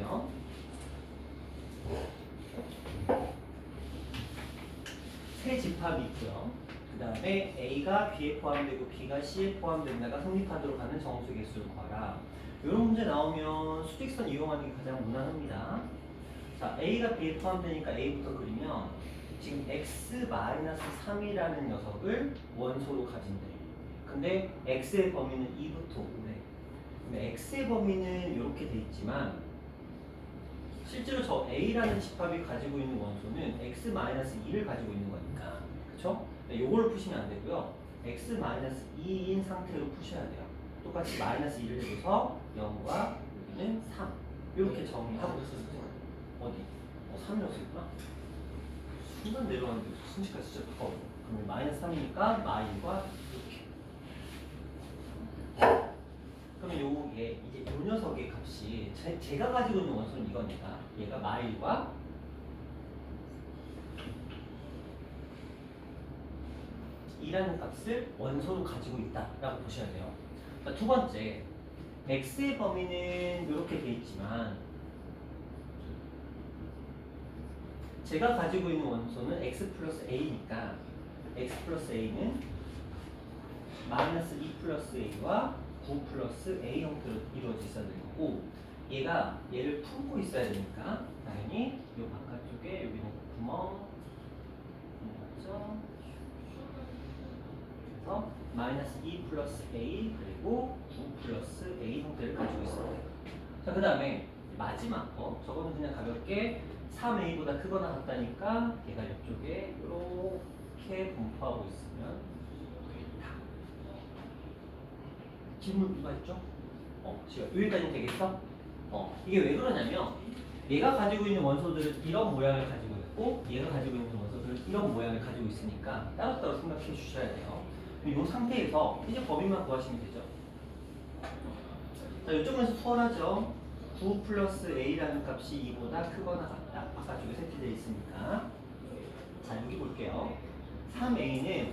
볼게요. 세 집합이 있고요. 그 다음에 A가 B에 포함되고 B가 C에 포함된다가 성립하도록 하는 정수 개수를 구하라. 이런 문제 나오면 수직선 이용하는 게 가장 무난합니다. 자, A가 B에 포함되니까 A부터 그리면 지금 x-3이라는 녀석을 원소로 가진대. 근데 x의 범위는 2부터 5래. 근데 x의 범위는 이렇게 돼 있지만 실제로 저 A라는 집합이 가지고 있는 원소는 x-2를 가지고 있는 거니까. 그쵸? 요걸 푸시면 안 되고요. x-2인 상태로 푸셔야 돼요. 똑같이 마이너스 2를 해줘서 0과 여기는 3 이렇게 정리하고 어디? 3이라고 써있구나. 순간 내려왔는데 순식간 진짜 가까워. 그러면 마이너스 3이니까 마일과 이렇게. 그러면 요게 이제 요 녀석의 값이 제가 가지고 있는 원소는 이거니까 얘가 마일과 이라는 값을 원소로 가지고 있다라고 보셔야 돼요. 그러니까 두 번째, x의 범위는 이렇게 돼 있지만 제가 가지고 있는 원소는 x 플러스 a니까 x 플러스 a는 마이너스 2 플러스 a와 9 플러스 a 형태로 이루어져 있어야 될 거고 얘가 얘를 품고 있어야 되니까 당연히 이 바깥쪽에 여기는 구멍 맞죠? 그래서 마이너스 2 플러스 a 그리고 9 플러스 a 형태를 가지고 있어야 돼요. 자, 그 다음에 마지막 거 저거는 그냥 가볍게 3a보다 크거나 같다니까 얘가 이쪽에 이렇게 분포하고 있으면 되겠다. 질문가 있죠? 지금 여기까지는 되겠어? 이게 왜 그러냐면 얘가 가지고 있는 원소들은 이런 모양을 가지고 있고 얘가 가지고 있는 원소들은 이런 모양을 가지고 있으니까 따로따로 생각해 주셔야 돼요. 이 상태에서 이제 범위만 구하시면 되죠. 자, 이쪽에서 수월하죠. 9 플러스 a라는 값이 2보다 크거나 같다. 바깥쪽에 세트되어 있으니까. 자, 여기 볼게요. 3a는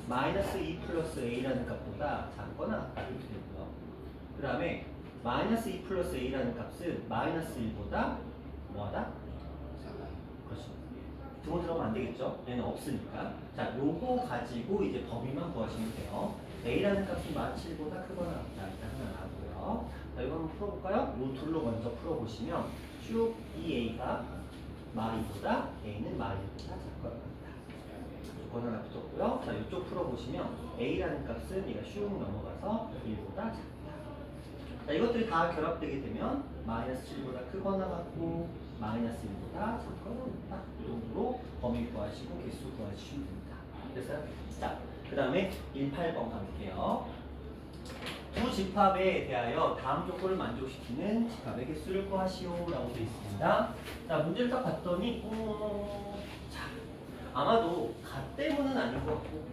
마이너스 2 플러스 a라는 값보다 작거나 같다. 이렇게 되고요. 그 다음에 마이너스 2 플러스 a라는 값은 마이너스 1보다 뭐하다? 그렇죠. 등호 들어가면 안 되겠죠? 얘는 없으니까. 자, 요거 가지고 이제 범위만 구하시면 돼요. a라는 값이 마치 1보다 크거나 같다. 일단 하나 나왔고요. 자, 이거 한번 풀어볼까요? 요 둘로 먼저 풀어보시면 쭉 이 a가 마이보다 a는 마이보다 작거나 같다. 조건 하나 붙었고요. 자, 이쪽 풀어보시면 a라는 값은 얘가 슉 넘어가서 1보다 작다. 자, 이것들이 다 결합되게 되면 마이너스 7보다 크거나 같고 마이너스 1보다 작거나 같다. 이 정도로 범위 구하시고 개수 구하시면 됩니다. 됐어요? 자, 그 다음에 18번 가볼게요. 두 집합에 대하여 다음 조건을 만족시키는 집합의 개수를 구하시오 라고 되어 있습니다. 자, 문제를 딱 봤더니 자, 아마도 가 때문은 아닌 것 같고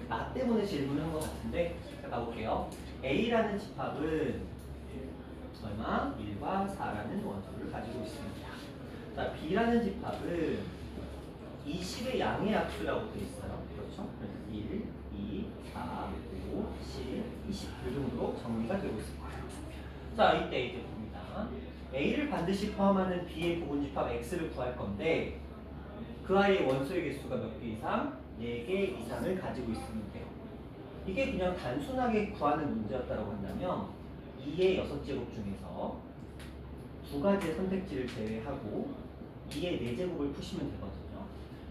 나 때문에 질문한 것 같은데 자, 가볼게요. A라는 집합은 얼마? 1과 4라는 원소를 가지고 있습니다. 자, B라는 집합은 20의 양의 합수라고 되어 있어요. 그렇죠? 1, 2, 4, 5, 10, 20. 이 정도로 정리가 되고 있을 거예요. 자, 이때 이제 봅니다. A를 반드시 포함하는 B의 부분집합 X를 구할 건데 그 아이의 원소의 개수가 몇 개 이상? 4개 이상을 가지고 있으면 돼요. 이게 그냥 단순하게 구하는 문제였다고 한다면 2의 6제곱 중에서 두 가지의 선택지를 제외하고 2의 4제곱을 푸시면 되거든요.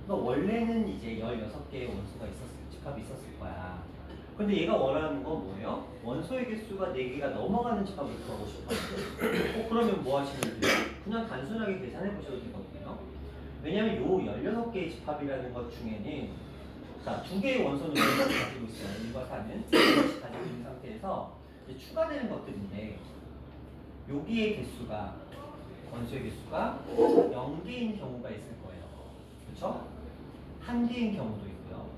그러니까 원래는 이제 16개의 원소가 집합이 있었을 거야. 근데 얘가 원하는 건 뭐예요? 원소의 개수가 4개가 넘어가는 집합을 구하고 싶어요. 그러면 뭐 하시면 돼요? 그냥 단순하게 계산해 보셔도 되거든요. 왜냐면 요 16개의 집합이라는 것 중에는 자, 2개의 원소는 가지고 있어요. 1과 4는 가지고 있는 상태에서 이제 추가되는 것들인데 여기의 개수가 원소의 개수가 0개인 경우가 있을 거예요. 그렇죠? 1개인 경우도 있고요.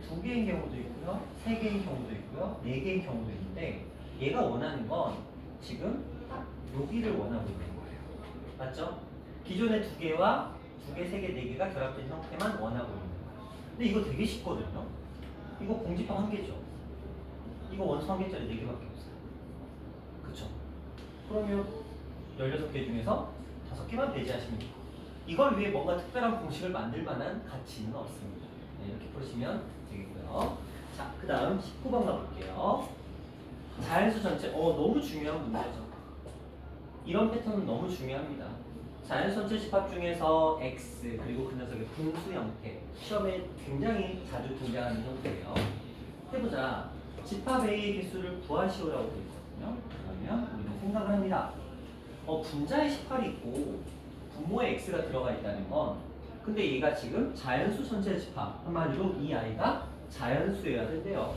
2개인 경우도 있고요. 3개인 경우도 있고요. 4개인 경우도 있는데 얘가 원하는 건 지금 딱 여기를 원하고 있는 거예요. 맞죠? 기존의 2개와 2개, 3개, 4개가 결합된 형태만 원하고 있는 거예요. 근데 이거 되게 쉽거든요. 이거 공집합 1개죠. 이거 원소 1개짜리 4개밖에 없어요. 그쵸? 그러면 16개 중에서 5개만 배제하시면 돼요. 이걸 위해 뭔가 특별한 공식을 만들 만한 가치는 없습니다. 네, 이렇게 보시면 되겠고요. 자, 그 다음 19번 가볼게요. 자연수 전체, 너무 중요한 문제죠. 이런 패턴은 너무 중요합니다. 자연수 전체 집합 중에서 X 그리고 그 녀석의 분수 형태, 시험에 굉장히 자주 등장하는 형태예요. 해보자. 집합 A의 개수를 구하시오라고 되어 있거든요. 그러면 우리는 생각을 합니다. 분자의 18이 있고 분모에 X가 들어가 있다는 건, 근데 얘가 지금 자연수 전체 집합, 한마디로 이 아이가 자연수여야 된대요.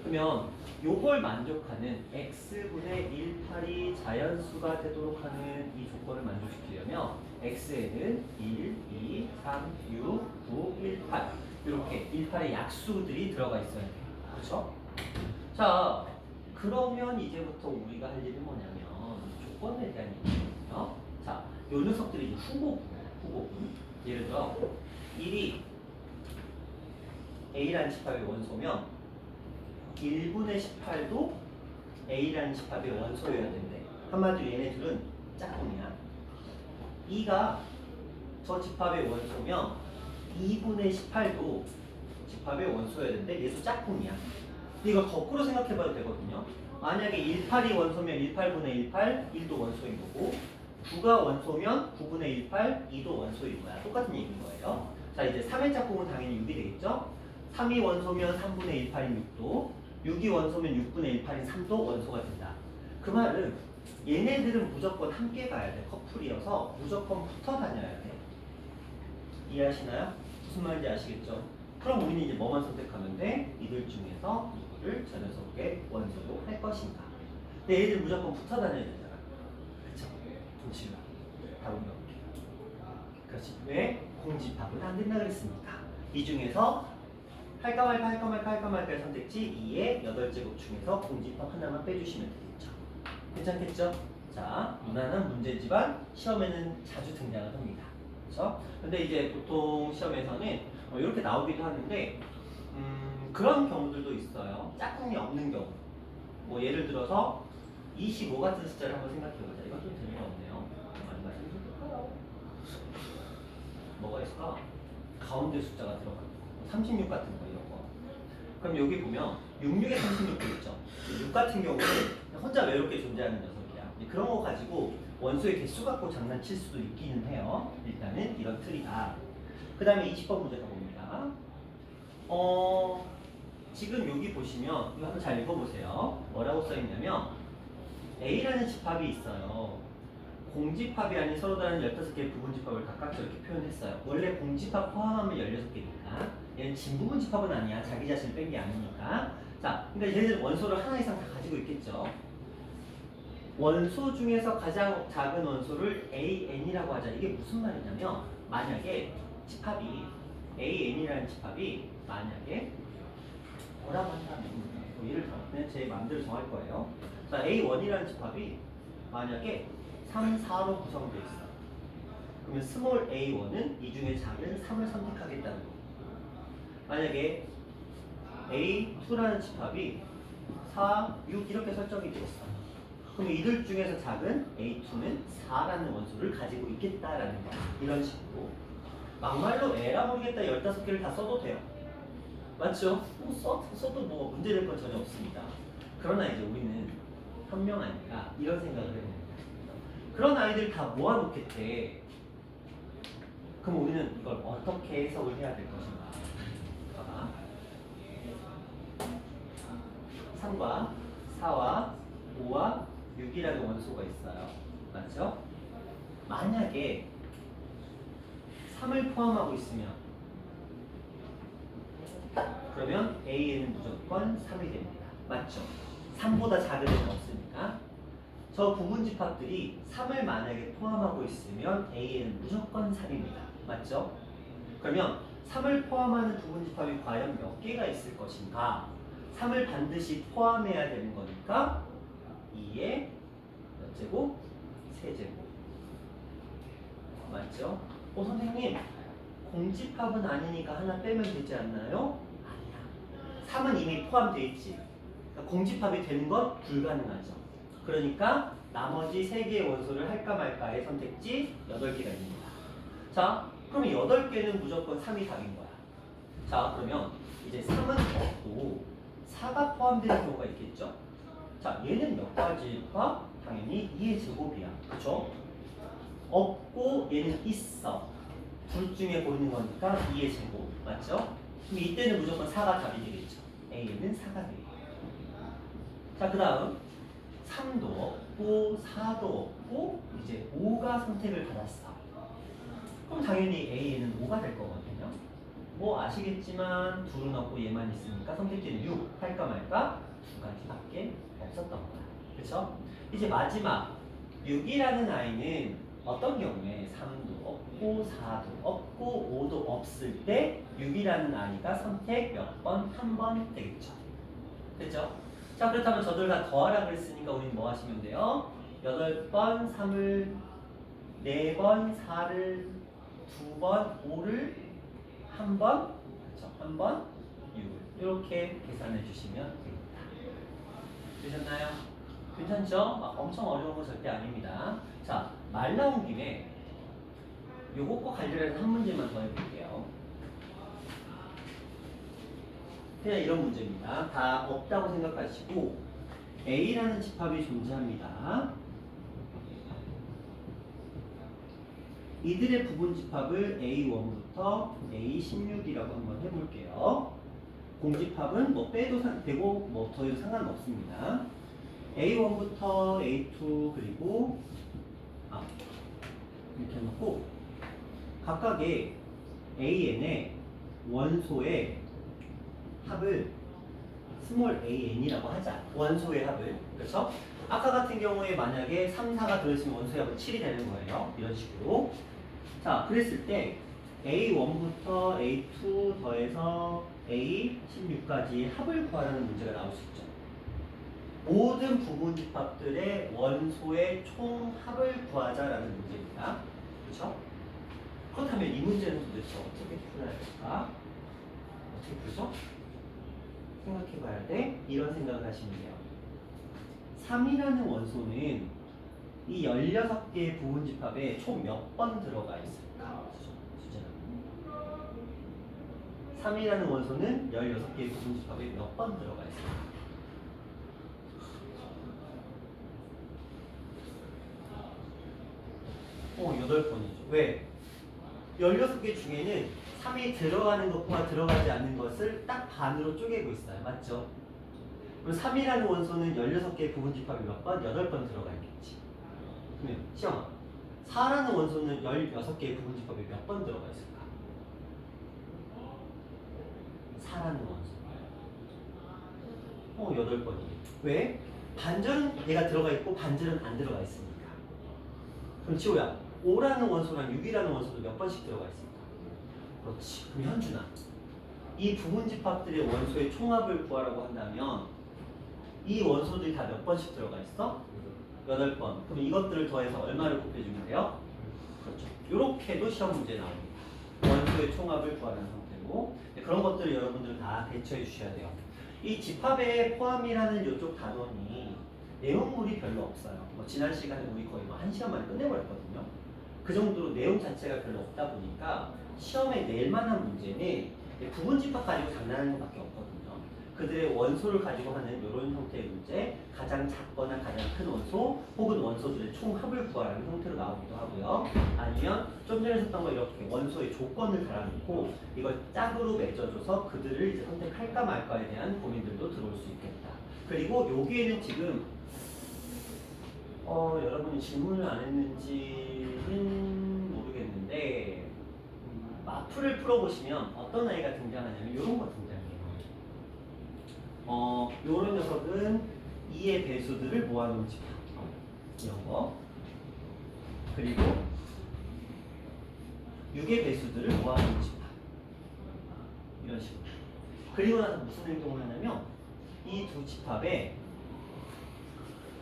그러면 요걸 만족하는 x분의 18이 자연수가 되도록 하는 이 조건을 만족시키려면 x에는 1, 2, 3, 6, 9, 1, 8 이렇게 18의 약수들이 들어가 있어야 돼요. 그렇죠? 자, 그러면 이제부터 우리가 할 일은 뭐냐면 조건에 대한 얘기거든요. 자, 요 녀석들이 후보분. 예를 들어 1이 A라는 집합의 원소면 1분의 18도 A라는 집합의 원소여야 된대. 한마디로 얘네들은 짝꿍이야. 2가 저 집합의 원소면 2분의 18도 집합의 원소여야 되는데 얘도 짝꿍이야. 근데 이걸 거꾸로 생각해봐도 되거든요. 만약에 18이 원소면 18분의 18, 1도 원소인 거고 9가 원소면 9분의 18, 2도 원소인 거야. 똑같은 얘기인 거예요. 자, 이제 3의 짝꿍은 당연히 6이 되겠죠? 3이 원소면 3분의 18인 6도, 6이 원소면 6분의 18인 3도 원소가 된다. 그 말은 얘네들은 무조건 함께 가야 돼. 커플이어서 무조건 붙어 다녀야 돼. 이해하시나요? 무슨 말인지 아시겠죠? 그럼 우리는 이제 뭐만 선택하면 돼? 이들 중에서 누구를 저 녀석의 원소로 할 것인가. 근데 얘들 무조건 붙어 다녀야 되잖아. 그쵸? 동치라. 답은 몇 개? 그렇지. 왜? 공집합은 안 된다 그랬습니까? 이 중에서 할까 말까의 선택지 2의 8제곱 중에서 공집합 하나만 빼주시면 되겠죠. 괜찮겠죠? 자, 무난한 문제지만 시험에는 자주 등장을 합니다. 그렇죠? 근데 이제 보통 시험에서는 이렇게 나오기도 하는데 그런 경우들도 있어요. 짝꿍이 없는 경우. 뭐 예를 들어서 25 같은 숫자를 한번 생각해보자. 이건 좀 재미없네요. 얼마 생각할까요? 뭐가 있을까? 가운데 숫자가 들어가. 36 같은 거 이런 거. 그럼 여기 보면 66에 36도 있죠. 6 같은 경우는 혼자 외롭게 존재하는 녀석이야. 그런 거 가지고 원소의 개수 갖고 장난칠 수도 있기는 해요. 일단은 이런 틀이다. 그 다음에 20번 문제 가봅니다. 지금 여기 보시면 이거 한번 잘 읽어보세요. 뭐라고 써있냐면 A라는 집합이 있어요. 공집합이 아닌 서로 다른 15개의 부분집합을 각각 저렇게 표현했어요. 원래 공집합 포함하면 16개니까 얘는 진부분 집합은 아니야. 자기 자신을 뺀 게 아니니까. 자, 근데 얘네들 원소를 하나 이상 다 가지고 있겠죠. 원소 중에서 가장 작은 원소를 AN이라고 하자. 이게 무슨 말이냐면 만약에 집합이 AN이라는 집합이 만약에 뭐라고 한다면 예를 들어 그냥 제 마음대로 정할 거예요. 자, A1이라는 집합이 만약에 3, 4로 구성되어 있어. 그러면 스몰 a1은 이 중에 작은 3을 선택하겠다는 거. 만약에 a2라는 집합이 4, 6 이렇게 설정이 되어 있어. 그럼 이들 중에서 작은 a2는 4라는 원소를 가지고 있겠다라는 거. 이런 식으로. 막말로 에라 모르겠다 15개를 다 써도 돼요. 맞죠? 써도 뭐 문제될 건 전혀 없습니다. 그러나 이제 우리는 현명하니까 이런 생각을 해요. 그런 아이들 다 모아놓겠대. 그럼 우리는 이걸 어떻게 해석을 해야 될 것인가? 봐봐. 3과 4와 5와 6이라는 원소가 있어요. 맞죠? 만약에 3을 포함하고 있으면 그러면 A에는 무조건 3이 됩니다. 맞죠? 3보다 작은 애는 없으니까. 저 부분집합들이 3을 만약에 포함하고 있으면 A에는 무조건 3입니다. 맞죠? 그러면 3을 포함하는 부분집합이 과연 몇 개가 있을 것인가? 3을 반드시 포함해야 되는 거니까 2의 몇 제곱? 세제곱. 맞죠? 선생님, 공집합은 아니니까 하나 빼면 되지 않나요? 아니야. 3은 이미 포함되어 있지. 그러니까 공집합이 되는 건 불가능하죠. 그러니까 나머지 3개의 원소를 할까 말까의 선택지 8개가 있습니다. 자, 그러면 8개는 무조건 3이 답인 거야. 자, 그러면 이제 3은 없고 4가 포함되는 경우가 있겠죠? 자, 얘는 몇 가지일까? 당연히 2의 제곱이야. 그쵸? 없고 얘는 있어. 둘 중에 고르는 거니까 2의 제곱. 맞죠? 그럼 이때는 무조건 4가 답이 되겠죠. A는 4가 되겠죠. 자, 그 다음 3도 없고 4도 없고 이제 5가 선택을 받았어. 그럼 당연히 A에는 5가 될 거거든요. 뭐 아시겠지만 둘은 없고 얘만 있으니까 선택지는 6 할까 말까 두 가지밖에 없었던 거야. 그쵸? 이제 마지막 6이라는 아이는 어떤 경우에 3도 없고 4도 없고 5도 없을 때 6이라는 아이가 선택 몇 번? 한 번 되겠죠. 됐죠? 자, 그렇다면 저들 다 더하라 그랬으니까 우린 뭐 하시면 돼요? 8번 3을 4번 4를 2번 5를 한 번, 그렇죠? 한 번 6을 이렇게 계산해 주시면 됩니다. 되셨나요? 괜찮죠? 막 엄청 어려운 거 절대 아닙니다. 자, 말 나온 김에 요것과 관련해서 한 문제만 더 해볼게요. 그냥 이런 문제입니다. 다 없다고 생각하시고 A라는 집합이 존재합니다. 이들의 부분 집합을 A1부터 A16이라고 한번 해볼게요. 공집합은 뭐 빼도 되고 뭐 더해도 상관없습니다. A1부터 A2 그리고 이렇게 해놓고 각각의 AN의 원소의 합을 스몰 AN이라고 하자. 원소의 합을. 그렇죠? 아까 같은 경우에 만약에 3, 4가 들어있으면 원소의 합은 7이 되는 거예요. 이런 식으로. 자, 그랬을 때 A1부터 A2 더해서 A16까지 합을 구하라는 문제가 나올 수 있죠. 모든 부분 집합들의 원소의 총 합을 구하자라는 문제입니다. 그렇죠? 그렇다면 이 문제는 도대체 어떻게 풀어야 될까? 어떻게 풀죠? 생각해 봐야 돼. 이런 생각을 하시면 돼요. 3이라는 원소는 이 16개의 부분 집합에 총 몇 번 들어가 있을까? 주제는 3이라는 원소는 16개의 부분 집합에 몇 번 들어가 있을까? 8번이죠. 왜? 16개 중에는 3이 들어가는 것과 들어가지 않는 것을 딱 반으로 쪼개고 있어요. 맞죠? 그럼 3이라는 원소는 16개의 부분 집합이 몇 번? 8번 들어가 있겠지. 그러면 시영아, 4라는 원소는 16개의 부분 집합이 몇 번 들어가 있을까? 4라는 원소 8번이에요. 왜? 반절은 얘가 들어가 있고 반절은 안 들어가 있으니까. 그럼 지호야, 5라는 원소랑 6이라는 원소도 몇 번씩 들어가 있을까? 그렇지. 그럼 현준아, 이 부분 집합들의 원소의 총합을 구하라고 한다면 이 원소들이 다 몇 번씩 들어가 있어? 8번. 그럼 이것들을 더해서 얼마를 곱해주면 돼요? 그렇죠. 이렇게도 시험 문제 나옵니다. 원소의 총합을 구하는 상태고 그런 것들을 여러분들은 다 대처해 주셔야 돼요. 이 집합의 포함이라는 이쪽 단원이 내용물이 별로 없어요. 뭐 지난 시간에 우리 거의 뭐 1시간 만에 끝내버렸거든요. 그 정도로 내용 자체가 별로 없다 보니까 시험에 낼 만한 문제는 부분 집합 가지고 장난하는 것밖에 없거든요. 그들의 원소를 가지고 하는 이런 형태의 문제, 가장 작거나 가장 큰 원소 혹은 원소들의 총합을 구하라는 형태로 나오기도 하고요. 아니면 좀 전에 했던 거 이렇게 원소의 조건을 달아놓고 이걸 짝으로 맺어줘서 그들을 이제 선택할까 말까에 대한 고민들도 들어올 수 있겠다. 그리고 여기에는 지금 여러분이 질문을 안 했는지는 모르겠는데 마프를 풀어보시면 어떤 아이가 등장하냐면 이런 거 등장해요. 요런 녀석은 2의 배수들을 모아놓은 집합 이런 거, 그리고 6의 배수들을 모아놓은 집합 이런 식으로. 그리고 나서 무슨 행동을 하냐면 이 두 집합에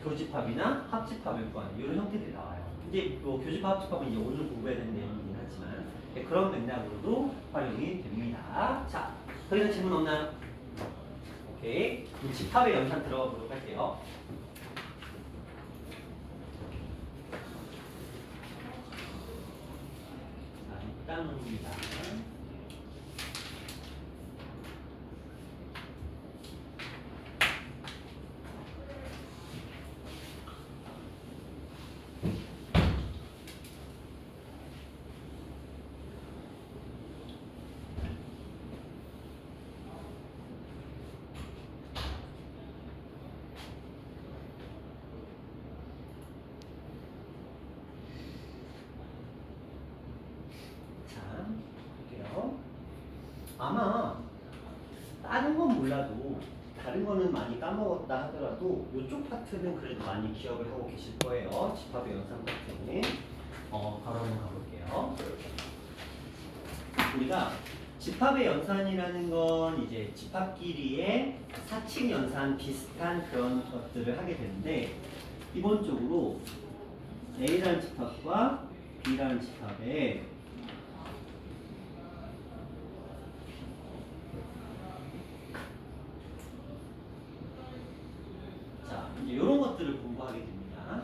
교집합이나 합집합을 구하는 이런 형태들이 나와요. 이제 뭐 교집합, 합집합은 이제 오늘 공부해야 되는 내용이긴 하지만 그런 맥락으로도 활용이 됩니다. 자, 더 이상 질문 없나요? 오케이. 그럼 집합의 연산 들어가 보도록 할게요. 잘라놓습니다. 볼게요. 아마 다른 건 몰라도 다른 거는 많이 까먹었다 하더라도 이쪽 파트는 그래도 많이 기억을 하고 계실 거예요. 집합의 연산 파트는 바로 한번 가볼게요. 우리가 집합의 연산이라는 건 이제 집합끼리의 사칙 연산 비슷한 그런 것들을 하게 되는데 기본적으로 A라는 집합과 B라는 집합에 이런 것들을 공부하게 됩니다.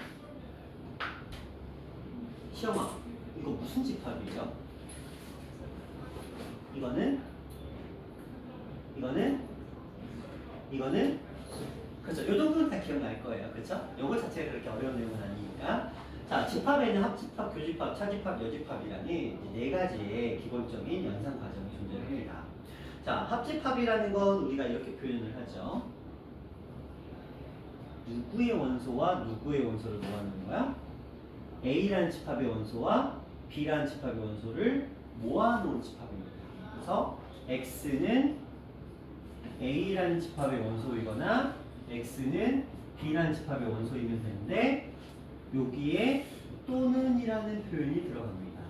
시험아, 이거 무슨 집합이에요? 이거는 그렇죠. 이 정도는 다 기억날 거예요. 그렇죠? 이거 자체가 그렇게 어려운 내용은 아니니까. 자, 집합에는 합집합, 교집합, 차집합, 여집합이라는 네 가지의 기본적인 연산 과정이 존재합니다. 자, 합집합이라는 건 우리가 이렇게 표현을 하죠. 누구의 원소와 누구의 원소를 모아놓는 거야? A라는 집합의 원소와 B라는 집합의 원소를 모아놓은 집합입니다. 그래서 X는 A라는 집합의 원소이거나 X는 B라는 집합의 원소이면 되는데 여기에 또는이라는 표현이 들어갑니다.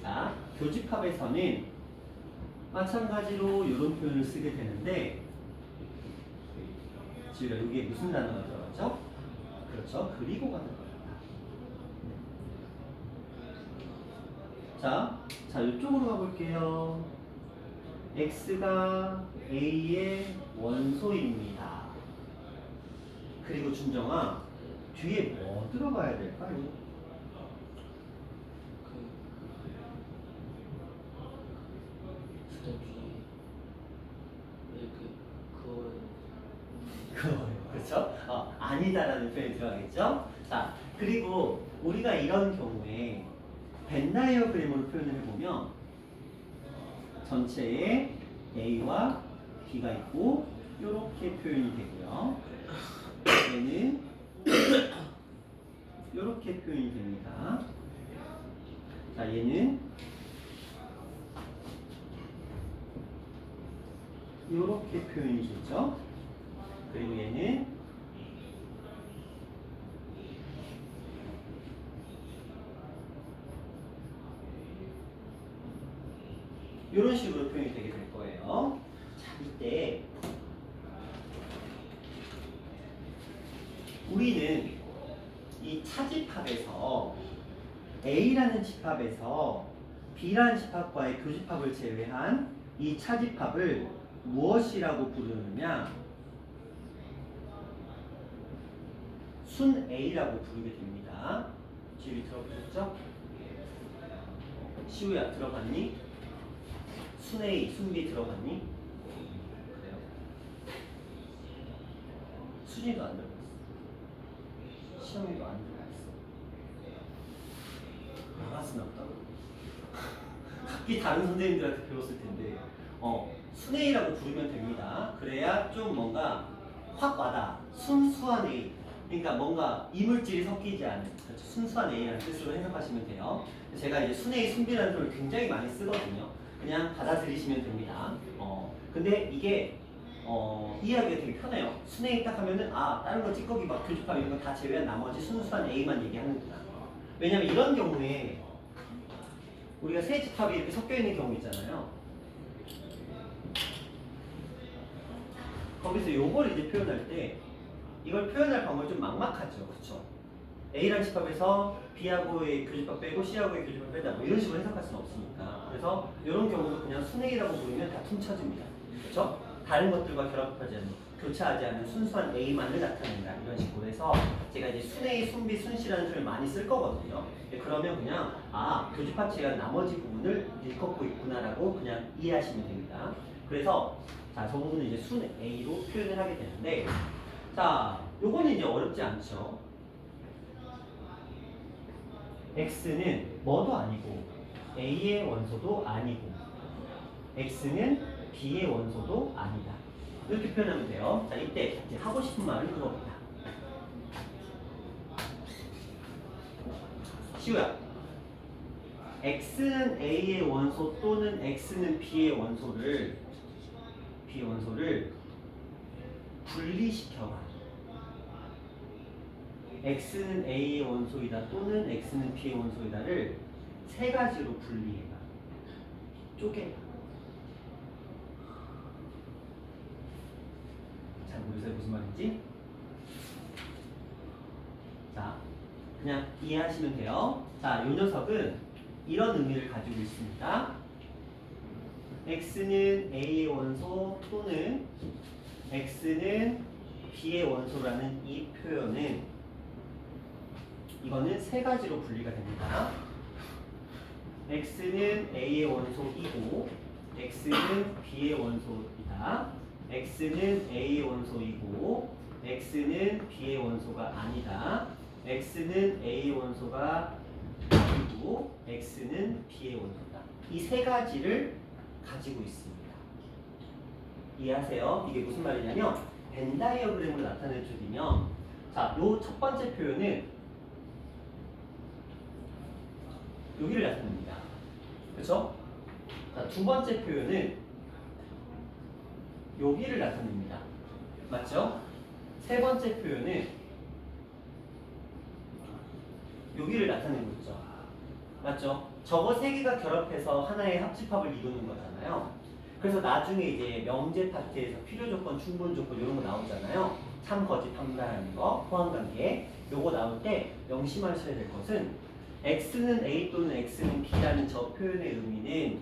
자, 교집합에서는 마찬가지로 이런 표현을 쓰게 되는데 지우야, 여기에 무슨 단어가 들어가죠? 그렇죠. 그리고가 들어갑니다. 자, 이쪽으로 가볼게요. X가 A의 원소입니다. 그리고 준정아, 뒤에 뭐 들어가야 될까요? 그렇죠? 아니다라는 표현이 들어가겠죠? 자, 그리고 우리가 이런 경우에 벤 다이어그램으로 표현을 해보면 전체에 A와 B가 있고 이렇게 표현이 되고요. 얘는 이렇게 표현이 됩니다. 자, 얘는 이렇게 표현이 되죠. 그리고 얘는 이런 식으로 표현이 되게 될 거예요. 자, 이때 우리는 이 차집합에서 A라는 집합에서 B라는 집합과의 교집합을 제외한 이 차집합을 무엇이라고 부르느냐? 순 A라고 부르게 됩니다. 지휘 들어보셨죠? 시우야, 들어봤니? 순 A, 순 B 들어봤니? 그래요? 수진이도 안 들어봤어. 시험이도 안 들어봤어. 나갔으나 없다고. 각기 다른 선생님들한테 배웠을 텐데 순 A라고 부르면 됩니다. 그래야 좀 뭔가 확 와닿아. 순수한 A. 그러니까 뭔가 이물질이 섞이지 않은, 그렇죠. 순수한 A라는 뜻으로 해석하시면 돼요. 제가 이제 순 A, 순 B라는 표현을 굉장히 많이 쓰거든요. 그냥 받아들이시면 됩니다. 근데 이게 이해하기가 되게 편해요. 순 A 딱 하면은 다른 거 찌꺼기 막 교집합 이런 거 다 제외한 나머지 순수한 A만 얘기하는구나. 왜냐면 이런 경우에 우리가 세 집합이 이렇게 섞여 있는 경우 있잖아요. 거기서 요걸 이제 표현할 때 이걸 표현할 방법이 좀 막막하죠. 그쵸? A라는 집합에서 B하고의 교집합 빼고 C하고의 교집합 빼다 뭐 이런 식으로 해석할 수는 없으니까. 그래서 이런 경우도 그냥 순 A라고 부르면 다 퉁쳐집니다. 그쵸? 다른 것들과 결합하지 않는 교차하지 않는 순수한 A만을 나타낸다. 이런 식으로 해서 제가 이제 순A, 순B, 순C라는 표현을 많이 쓸 거거든요. 그러면 그냥 교집합 제한 나머지 부분을 일컫고 있구나라고 그냥 이해하시면 됩니다. 그래서 자, 저 부분은 이제 순 A로 표현을 하게 되는데 자, 요거는 이제 어렵지 않죠. X는 뭐도 아니고 A의 원소도 아니고 X는 B의 원소도 아니다. 이렇게 표현하면 돼요. 자, 이때 이제 하고 싶은 말은 그겁니다. 시우야, X는 A의 원소 또는 X는 B의 원소를 분리시켜봐. X는 A의 원소이다 또는 X는 B의 원소이다를 세 가지로 분리해봐. 쪼개봐. 잘 모르세요? 무슨 말인지? 자, 그냥 이해하시면 돼요. 자, 이 녀석은 이런 의미를 가지고 있습니다. X는 A의 원소 또는 X는 B의 원소라는 이 표현은 이거는 세 가지로 분리가 됩니다. X는 A의 원소이고 X는 B의 원소이다. X는 A의 원소이고 X는 B의 원소가 아니다. X는 A의 원소가 아니고 X는 B의 원소다. 이 세 가지를 가지고 있습니다. 이해하세요? 이게 무슨 말이냐면 벤 다이어그램으로 나타낼 줄이면 자, 요 첫 번째 표현은 여기를 나타냅니다. 그렇죠? 자, 두 번째 표현은 여기를 나타냅니다. 맞죠? 세 번째 표현은 여기를 나타내고 있죠. 맞죠? 저거 세 개가 결합해서 하나의 합집합을 이루는 거잖아요. 그래서 나중에 이제 명제 파트에서 필요 조건, 충분 조건 이런 거 나오잖아요. 참, 거짓, 판단하는 거, 호환관계. 요거 나올 때 명심하셔야 될 것은 X는 A 또는 X는 B라는 저 표현의 의미는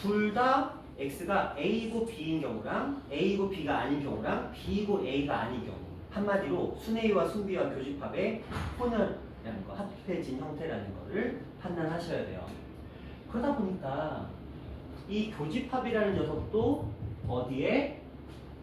둘 다 X가 A이고 B인 경우랑 A이고 B가 아닌 경우랑 B이고 A가 아닌 경우, 한마디로 순A와 순B와 교집합의 혼혈이라는 거, 합해진 형태라는 거를 판단하셔야 돼요. 그러다 보니까 이 교집합이라는 녀석도 어디에?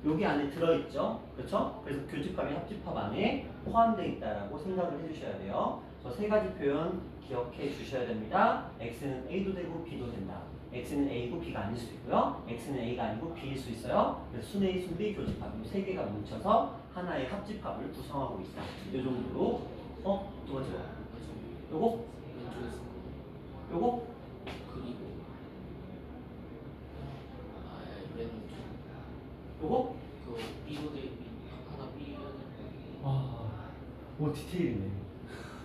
여기 안에 들어있죠. 그렇죠? 그래서 교집합이 합집합 안에 포함되어 있다라고 생각을 해주셔야 돼요. 저 세 가지 표현 기억해 주셔야 됩니다. X는 A도 되고 B도 된다. X는 A고 B가 아닐 수 있고요. X는 A가 아니고 B일 수 있어요. 그래서 순A, 순B, 교집합 이 세 개가 뭉쳐서 하나의 합집합을 구성하고 있다. 이 정도로 두 번째 요거? 요거? 요거? 그 B도 돼 하나 B 오 디테일이네.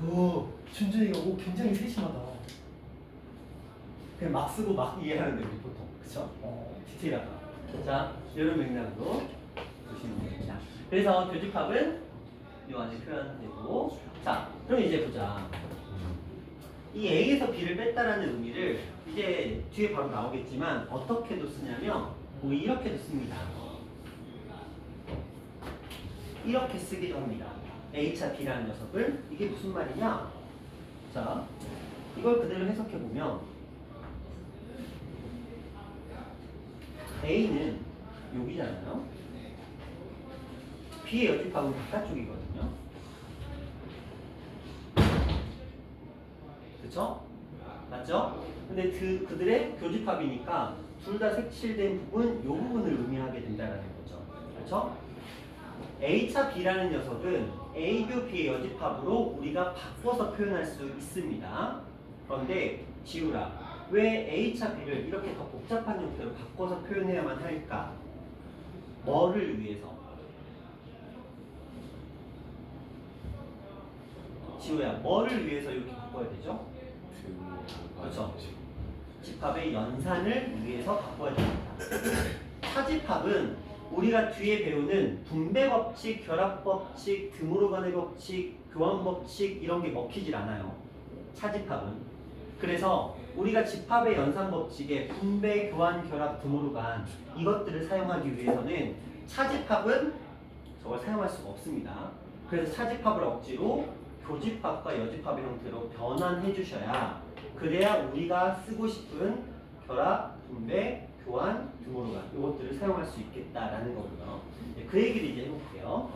오 준준이가 굉장히 세심하다. 그냥 막 쓰고 막 이해하는데 우리 보통 그쵸? 디테일하다. 자 이런 맥락으로 보시면 됩니다. 그래서 교집합은 이 안에 표현되고 자 그럼 이제 보자. 이 A에서 B를 뺐다라는 의미를 이제 뒤에 바로 나오겠지만 어떻게도 쓰냐면 뭐 이렇게도 씁니다. 이렇게 쓰기도 합니다. A차 B라는 녀석을. 이게 무슨 말이냐? 자, 이걸 그대로 해석해보면 A는 여기잖아요. B의 여집합은 바깥쪽이거든요. 그쵸? 맞죠? 근데 그들의 교집합이니까 둘 다 색칠된 부분, 이 부분을 의미하게 된다는 거죠. 그렇죠? A차 B라는 녀석은 A교 B의 여집합으로 우리가 바꿔서 표현할 수 있습니다. 그런데 지우라, 왜 A차 B를 이렇게 더 복잡한 형태로 바꿔서 표현해야만 할까? 뭐를 위해서? 지우야, 뭐를 위해서 이렇게 바꿔야 되죠? 그렇죠. 집합의 연산을 위해서 바꿔야 됩니다. 차집합은 우리가 뒤에 배우는 분배 법칙, 결합 법칙, 등으로 가는 법칙, 교환 법칙 이런 게 먹히질 않아요. 차집합은. 그래서 우리가 집합의 연산 법칙에 분배, 교환, 결합, 드모르간 이것들을 사용하기 위해서는 차집합은 저걸 사용할 수가 없습니다. 그래서 차집합을 억지로 교집합과 여집합의 형태로 변환해 주셔야 그래야 우리가 쓰고 싶은 결합, 분배, 교환, 드모르간 이것들을 사용할 수 있겠다라는 거고요. 그 얘기를 이제 해볼게요.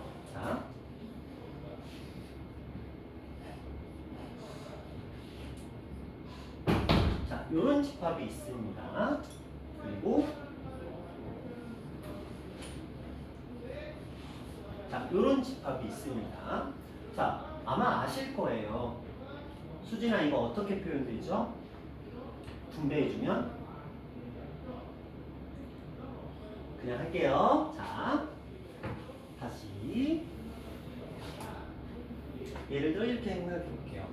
자, 이런 집합이 있습니다. 그리고 자, 이런 집합이 있습니다. 자, 아마 아실 거예요. 수진아, 이거 어떻게 표현되죠? 분배해주면 그냥 할게요. 자, 다시 예를 들어 이렇게 생각해 볼게요.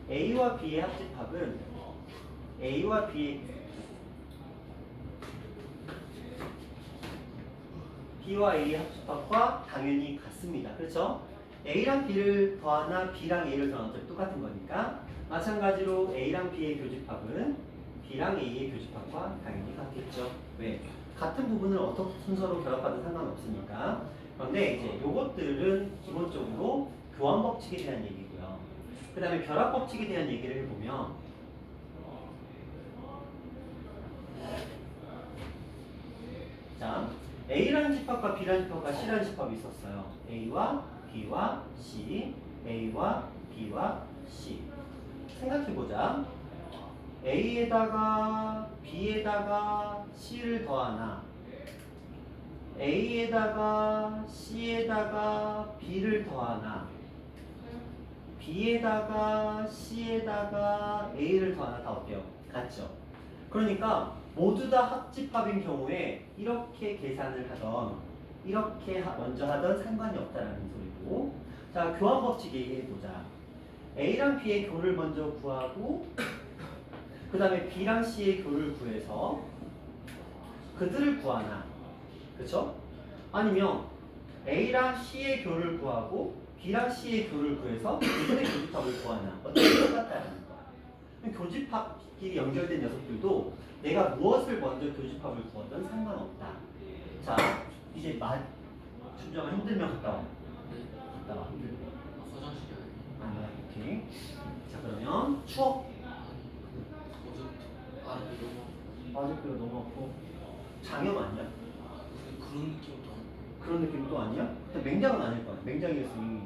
A와 B의 합집합은 A와 B와 A의 합집합과 당연히 같습니다. 그렇죠? A랑 B를 더하나 B랑 A를 더하나 똑같은 거니까 마찬가지로 A랑 B의 교집합은 B랑 A의 교집합과 당연히 같겠죠. 왜? 같은 부분을 어떤 순서로 결합하든 상관없으니까. 그런데 이제 요것들은 기본적으로 교환 법칙에 대한 얘기고요. 그 다음에 결합 법칙에 대한 얘기를 해보면 자, A라는 집합과 B라는 집합과 C라는 집합이 있었어요. A와 B와 C, A와 B와 C. 생각해보자. A에다가 B에다가 C를 더하나 A에다가 C에다가 B를 더하나 B에다가 C에다가 A를 더하나 다 어때요? 같죠? 그러니까 모두 다 합집합인 경우에 이렇게 계산을 하던 이렇게 먼저 하던 상관이 없다라는 소리고 자, 교환 법칙 얘기해보자. A랑 B의 교를 먼저 구하고 그 다음에 B랑 C의 교를 구해서 그들을 구하나 그쵸? 아니면 A랑 C의 교를 구하고 B랑 C의 교를 구해서 그들의 교집합을 구하나 어떻게 똑같다는 거야. 교집합끼리 연결된 녀석들도 내가 무엇을 먼저 교집합을 구하든 상관없다. 자, 이제 준정아 힘들면 갔다 와. 갔다 와. 힘들면. 화장실이 아니야. 오케이. 자, 그러면 추억. 어제부터 아랫배 너무 아직도 너무 아프고 장염 아니야? 그런 느낌도 아니고 그런 느낌 또 아니야? 근데 맹장은 아닐 거야. 맹장이었으니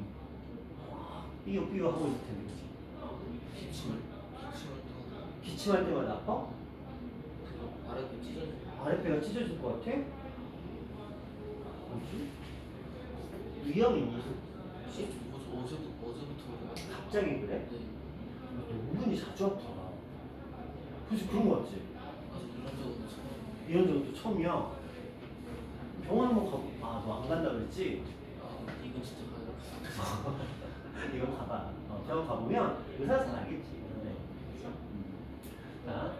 삐요삐요 하고 있을 텐데 그치? 기침할 때마다 아파? 아랫배 찢어져. 아랫배가 찢어질 것 같아? 뭐지? 위험이니? 어제부터 갑자기 그래? 네. 너 은근히 자주 아파. 그치 그런 거 같지? 아직 이런 이런 적은 처음. 적도 처음이야. 병원 한번 가보. 아, 너 안 간다 그랬지? 이건 진짜 가요. 이건 가봐. 병원 가보면 의사가 잘 알겠지. 네. 자,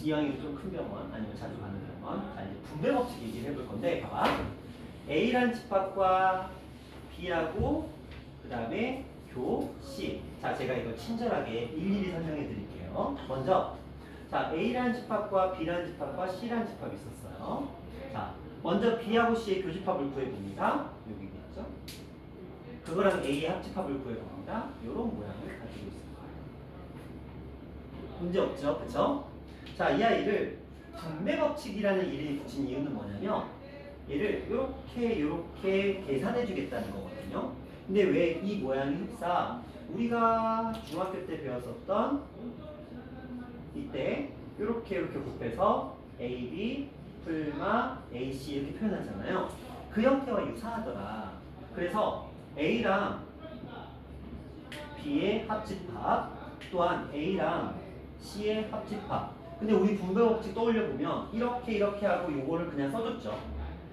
이왕이면 좀 큰 병원 아니면 자주 가는 병원. 자, 이제 분배 법칙 얘기를 해볼 건데, 봐봐. A라는 집합과 B하고 그 다음에 교 C. 자, 제가 이거 친절하게 일일이 설명해 드릴게요. 먼저, 자, A라는 집합과 B라는 집합과 C라는 집합이 있었어요. 자, 먼저 B하고 C의 교집합을 구해봅니다. 여기 있죠? 그거랑 A의 합집합을 구해봅니다. 이런 모양을 가지고 있어요. 문제 없죠? 그쵸? 자, 이 아이를 분배 법칙이라는 이름이 붙인 이유는 뭐냐면 얘를 이렇게 계산해 주겠다는 거거든요. 근데 왜 이 모양이 흡사 우리가 중학교 때 배웠었던 이때 이렇게 곱해서 AB 풀마 AC 이렇게 표현하잖아요. 그 형태와 유사하더라. 그래서 A랑 B의 합집합 또한 A랑 C의 합집합. 근데 우리 분배 법칙 떠올려 보면 이렇게 하고 요거를 그냥 써줬죠.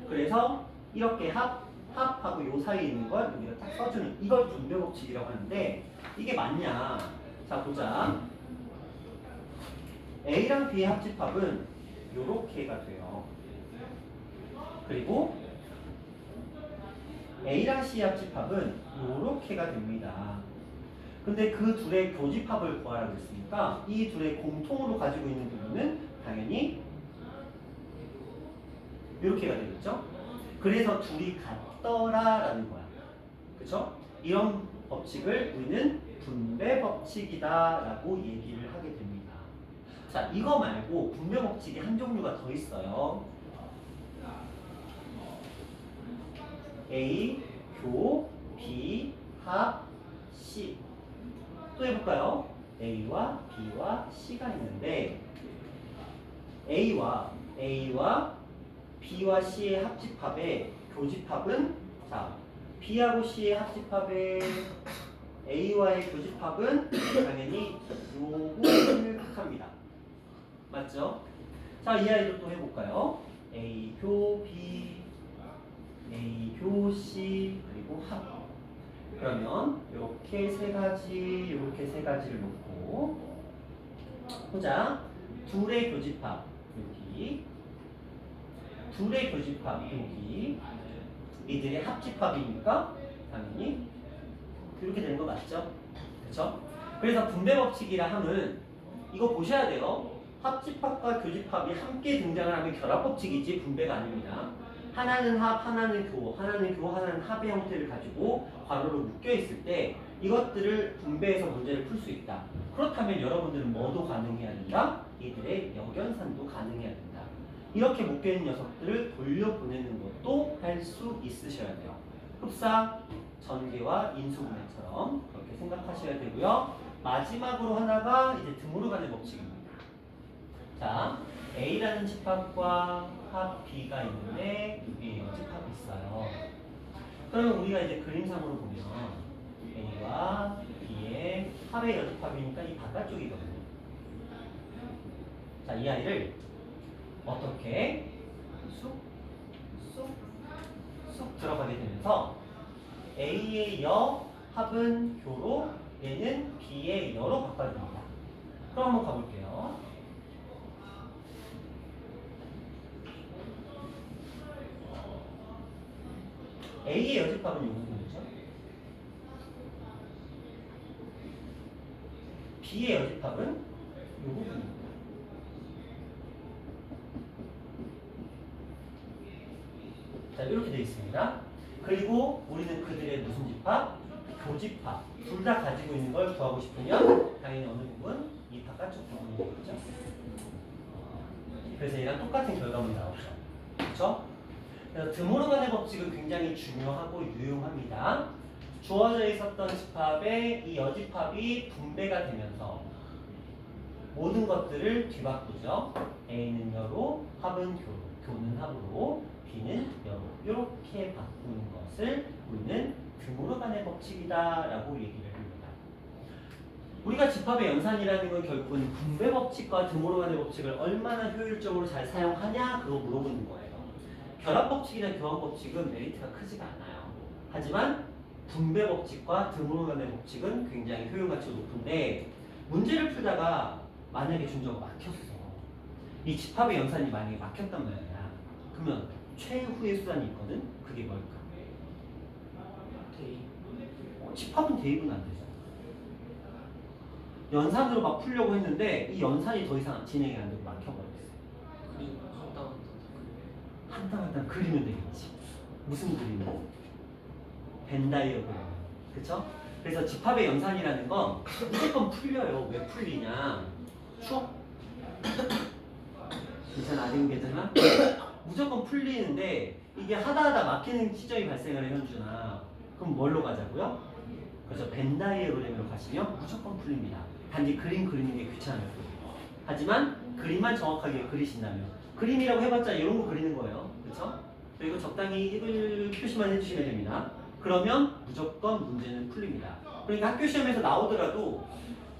그래서 이렇게 합하고 요 사이에 있는 걸 우리가 딱 써주는 이걸 분배 법칙이라고 하는데 이게 맞냐? 자 보자. A랑 B의 합집합은 요렇게가 돼요. 그리고 A랑 C의 합집합은 요렇게가 됩니다. 근데 그 둘의 교집합을 구하라고 했으니까 이 둘의 공통으로 가지고 있는 부분은 당연히 이렇게가 되겠죠? 그래서 둘이 같더라라는 거야. 그쵸? 이런 법칙을 우리는 분배 법칙이다라고 얘기를 하게 됩니다. 자, 이거 말고 분배 법칙이 한 종류가 더 있어요. A, 교, B, 합, C. 또 해볼까요? A와 B와 C가 있는데 A와 B와 C의 합집합의 교집합은 자 B하고 C의 합집합의 A와의 교집합은 당연히 요거를 합니다. 맞죠? 자, 이 아이도 또 해볼까요? A 교 B, A 교 C 그리고 합. 그러면 이렇게 세 가지를 놓고 보자. 둘의 교집합 여기, 둘의 교집합 여기, 이들의 합집합이니까 당연히 이렇게 되는 거 맞죠? 그렇죠? 그래서 분배 법칙이라 함은 이거 보셔야 돼요. 합집합과 교집합이 함께 등장을 하면 결합 법칙이지 분배가 아닙니다. 하나는 합, 하나는 교, 하나는 합의 형태를 가지고 괄호로 묶여 있을 때 이것들을 분배해서 문제를 풀 수 있다. 그렇다면 여러분들은 뭐도 가능해야 된다? 이들의 역연산도 가능해야 된다. 이렇게 묶여 있는 녀석들을 돌려보내는 것도 할 수 있으셔야 돼요. 흡사, 전개와 인수분해처럼 그렇게 생각하셔야 되고요. 마지막으로 하나가 이제 등으로 가는 법칙입니다. 자, A라는 집합과 합 B가 있는데 여기에 여집합이 있어요. 그러면 우리가 이제 그림상으로 보면 A와 B의 합의 여집합이니까 이 바깥쪽이거든요. 자, 이 아이를 어떻게 쑥 들어가게 되면서 A의 여 합은 교로 얘는 B의 여로 바꿔줍니다. 그럼 한번 가볼게요. A의 여집합은 이 부분이죠. B의 여집합은 이 부분입니다. 자, 이렇게 되어 있습니다. 그리고 우리는 그들의 무슨 집합? 교집합. 둘 다 가지고 있는 걸 구하고 싶으면 당연히 어느 부분? 이 바깥쪽 부분이 되겠죠. 그래서 얘랑 똑같은 결과물이 나오죠. 그렇죠? 그래서 드모르간의 법칙은 굉장히 중요하고 유용합니다. 주어져 있었던 집합의 이 여집합이 분배가 되면서 모든 것들을 뒤바꾸죠. A는 여로, 합은 교로, 교는 합으로, B는 여로 이렇게 바꾸는 것을 우리는 드모르간의 법칙이다라고 얘기를 합니다. 우리가 집합의 연산이라는 건 결국은 분배 법칙과 드모르간의 법칙을 얼마나 효율적으로 잘 사용하냐 그거 물어보는 거예요. 결합 법칙이나 교환 법칙은 메리트가 크지가 않아요. 하지만 분배 법칙과 드모르간의 법칙은 굉장히 효용가치가 높은데 문제를 풀다가 만약에 준저가 막혔어. 이 집합의 연산이 만약에 막혔단 말이야. 그러면 최후의 수단이 있거든? 그게 뭘까? 대입. 집합은 대입은 안 되잖아. 연산으로 막 풀려고 했는데 이 연산이 더 이상 진행이 안 되고 막혀버렸어. 그리고 한 땀 한 땀 그리면 되겠지. 무슨 그림이야? 벤다이어그램. 그쵸? 그래서 집합의 연산이라는 건 무조건 풀려요. 왜 풀리냐? 추억? 괜찮아? 아직은 괜찮아? 무조건 풀리는데 이게 하다 막히는 시점이 발생을 해, 현준아. 그럼 뭘로 가자고요? 그래서 벤다이어그램으로 가시면 무조건 풀립니다. 단지 그림 그리는 게 귀찮아요. 하지만 그림만 정확하게 그리신다면 그림이라고 해봤자 이런 거 그리는 거예요. 그렇죠? 그리고 적당히 입을 표시만 해주시면 됩니다. 그러면 무조건 문제는 풀립니다. 그러니까 학교 시험에서 나오더라도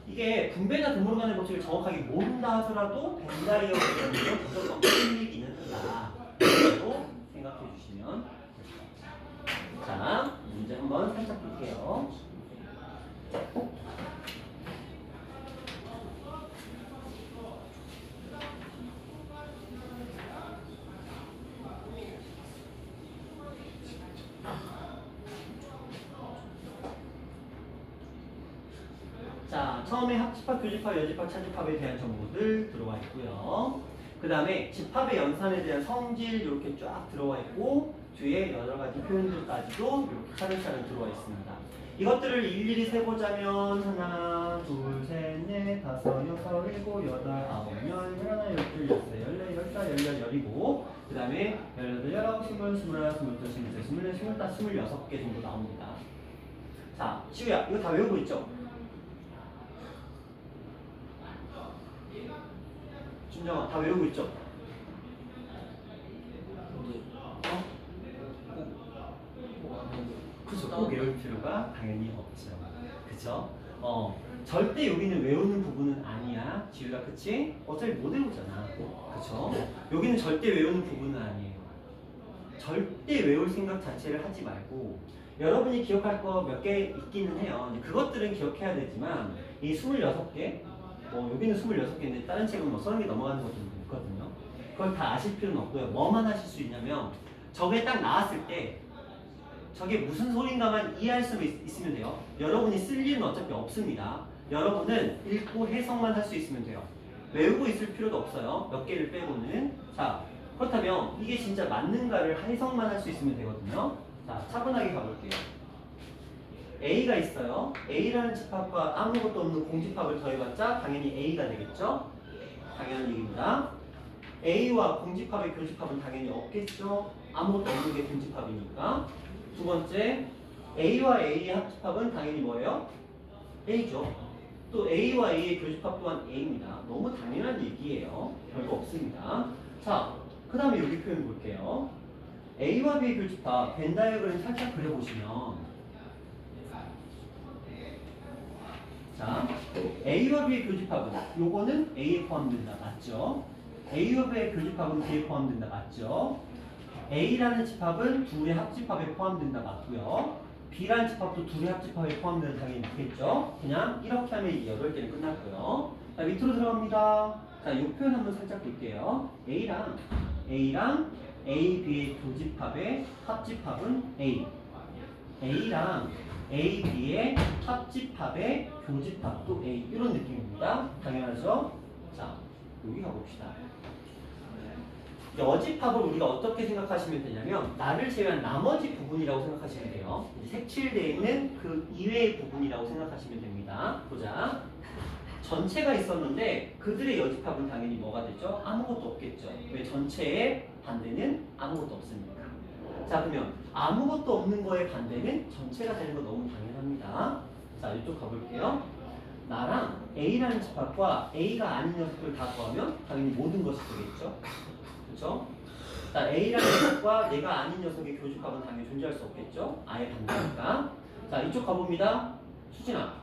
이게 분배나 드모르간의 법칙을 정확하게 모른다 하더라도 벤다이어그램으로 무조건 풀리기는 한다. 라고 생각해 주시면 됩니다. 자, 문제 한번 살짝 볼게요. 자, 처음에 합집합, 교집합, 여집합, 차집합에 대한 정보들 들어와 있고요. 그 다음에 집합의 연산에 대한 성질 이렇게 쫙 들어와 있고 뒤에 여러 가지 표현들까지도 이렇게 차근차근 들어와 있습니다. 이것들을 일일이 세보자면 하나, 둘, 셋, 넷, 다섯, 여섯, 일곱, 여덟, 아홉, 열, 열하나, 열둘, 열세, 열네, 열다, 열여, 열이고 그 다음에 열여덟, 열아홉, 스물, 스물하나, 스물둘, 스물셋, 스물넷, 스물다섯, 스물여섯 개 정도 나옵니다. 자, 지우야 이거 다 외우고 있죠? 준정아 다 외우고 있죠? 근데 꼭안 되는데. 그죠? 꼭 외울 필요가 당연히 없죠. 그죠? 절대 여기는 외우는 부분은 아니야. 지우가 그치? 어차피 못 외우잖아. 그쵸? 여기는 절대 외우는 부분은 아니에요. 절대 외울 생각 자체를 하지 말고 여러분이 기억할 거 몇 개 있기는 해요. 근데 그것들은 기억해야 되지만 이 26개 여기는 26개인데 다른 책은 뭐 30개 넘어가는 것도 있거든요. 그걸 다 아실 필요는 없고요. 뭐만 하실 수 있냐면 저게 딱 나왔을 때 저게 무슨 소린가만 이해할 수 있으면 돼요. 여러분이 쓸 일은 어차피 없습니다. 여러분은 읽고 해석만 할 수 있으면 돼요. 외우고 있을 필요도 없어요. 몇 개를 빼고는. 자, 그렇다면 이게 진짜 맞는가를 해석만 할 수 있으면 되거든요. 자, 차분하게 가볼게요. A가 있어요. A라는 집합과 아무것도 없는 공집합을 더해봤자 당연히 A가 되겠죠? 당연한 얘기입니다. A와 공집합의 교집합은 당연히 없겠죠? 아무것도 없는 게 공집합이니까. 두 번째, A와 A의 합집합은 당연히 뭐예요? A죠. 또 A와 A의 교집합 또한 A입니다. 너무 당연한 얘기예요. 별거 없습니다. 자, 그 다음에 여기 표현 볼게요. A와 B의 교집합, 벤 다이어그램 살짝 그려보시면 자, A와 B의 교집합은 요거는 A에 포함된다. 맞죠? A와 B의 교집합은 B에 포함된다. 맞죠? A라는 집합은 둘의 합집합에 포함된다. 맞고요. B라는 집합도 둘의 합집합에 포함되는 당연히 맞겠죠? 그냥 이렇게 하면 8개는 끝났고요. 자, 밑으로 들어갑니다. 자, 이 표현 한번 살짝 볼게요. A랑 A, B의 교집합의 합집합은 A. A랑 A, B의 합집합의 교집합도 A. 이런 느낌입니다. 당연하죠? 자, 여기 가봅시다. 여집합을 우리가 어떻게 생각하시면 되냐면 나를 제외한 나머지 부분이라고 생각하시면 돼요. 색칠되어 있는 그 이외의 부분이라고 생각하시면 됩니다. 보자. 전체가 있었는데 그들의 여집합은 당연히 뭐가 되죠? 아무것도 없겠죠. 왜? 전체의 반대는 아무것도 없으니까. 자, 그러면 아무것도 없는 거의 반대는 전체가 되는 거 너무 당연합니다. 자, 이쪽 가볼게요. 나랑 A라는 집합과 A가 아닌 녀석들 다 더하면 당연히 모든 것이 되겠죠. 그렇죠? 자, A라는 녀석과 내가 아닌 녀석의 교집합은 당연히 존재할 수 없겠죠. 아예 반대니까. 자, 이쪽 가봅니다. 수진아,